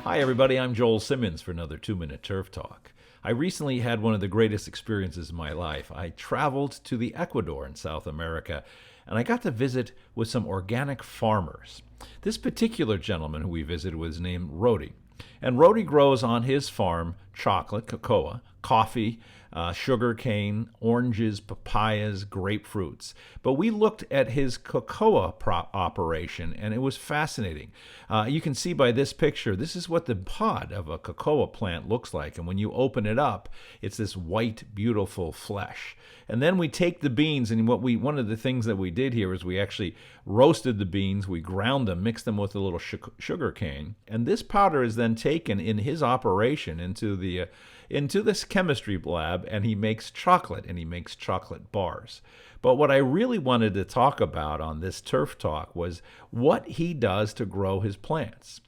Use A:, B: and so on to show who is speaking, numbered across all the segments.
A: Hi everybody, I'm Joel Simmons for another 2-Minute Turf Talk. I recently had one of the greatest experiences of my life. I traveled to the Ecuador in South America, and I got to visit with some organic farmers. This particular gentleman who we visited was named Rody. And Rody grows on his farm chocolate, cacao, coffee, sugar cane, oranges, papayas, grapefruits. But we looked at his cacao operation, and it was fascinating. You can see by this picture, this is what the pod of a cacao plant looks like. And when you open it up, it's this white, beautiful flesh. And then we take the beans, and one of the things that we did here is we actually roasted the beans, we ground them, mixed them with a little sugar cane, and this powder is then taken in his operation into this chemistry lab, and he makes chocolate, and he makes chocolate bars. But what I really wanted to talk about on this Turf Talk was what he does to grow his plants.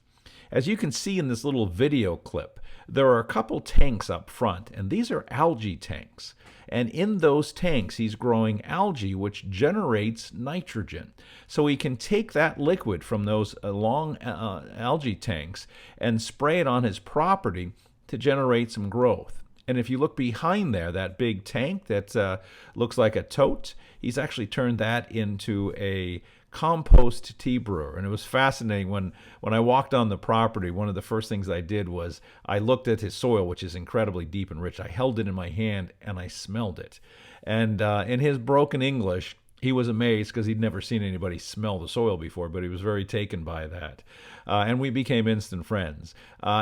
A: As you can see in this little video clip, there are a couple tanks up front, and these are algae tanks. And in those tanks, he's growing algae, which generates nitrogen. So he can take that liquid from those long algae tanks and spray it on his property to generate some growth. And if you look behind there, that big tank that looks like a tote, he's actually turned that into a compost tea brewer. And it was fascinating. When I walked on the property, one of the first things I did was I looked at his soil, which is incredibly deep and rich. I held it in my hand and I smelled it. And in his broken English, he was amazed because he'd never seen anybody smell the soil before, but he was very taken by that. And we became instant friends.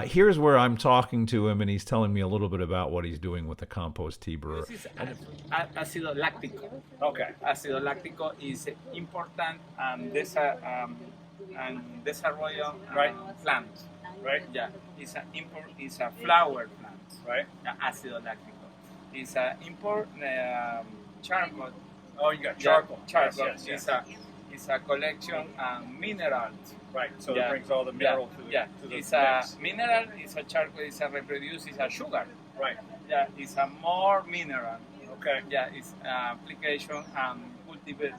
A: Here's where I'm talking to him, and he's telling me a little bit about what he's doing with the compost tea brewer.
B: This is ácido láctico.
C: Okay.
B: Ácido láctico is important and desarrollo plant.
C: Right.
B: Yeah, it's a flower plant.
C: Right.
B: Ácido láctico. It's a import charcoal.
C: Oh, you got charcoal.
B: Yeah, charcoal.
C: Yes.
B: It's a collection minerals.
C: Right. So it brings all the mineral to the
B: It's
C: mix.
B: a mineral. It's a charcoal. It's a reproduce. It's a sugar.
C: Right.
B: Yeah, it's a more mineral.
C: Okay.
B: Yeah, it's application cultivate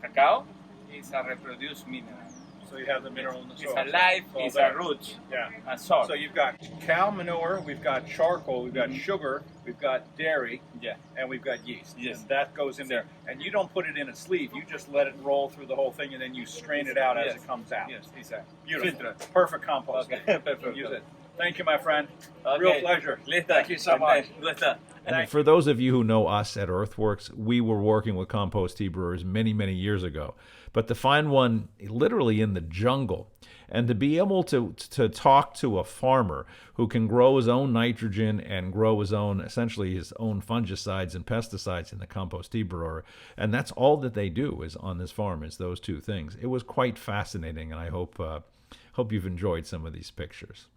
B: cacao. It's a reproduced mineral.
C: So you have the mineral in the soil.
B: It's a life.
C: So
B: It's
C: there.
B: a root.
C: Yeah.
B: A salt.
C: So you've got cow manure, we've got charcoal, we've got sugar, we've got dairy,
B: Yeah.
C: and we've got yeast.
B: Yes.
C: And that goes in there. And you don't put it in a sleeve. You just let it roll through the whole thing, and then you strain it out as
B: Yes.
C: it comes out.
B: Yes, it's a
C: Beautiful.
B: filter.
C: Perfect compost.
B: Okay, perfect.
C: Use it. Thank you, my friend.
B: Okay.
C: Real pleasure.
B: Listo.
C: Thank you so much.
B: Listo.
A: And for those of you who know us at Earthworks, we were working with compost tea brewers many, many years ago. But to find one literally in the jungle and to be able to talk to a farmer who can grow his own nitrogen and grow his own, essentially his own fungicides and pesticides in the compost tea brewer, and that's all that they do is on this farm is those two things. It was quite fascinating, and I hope you've enjoyed some of these pictures.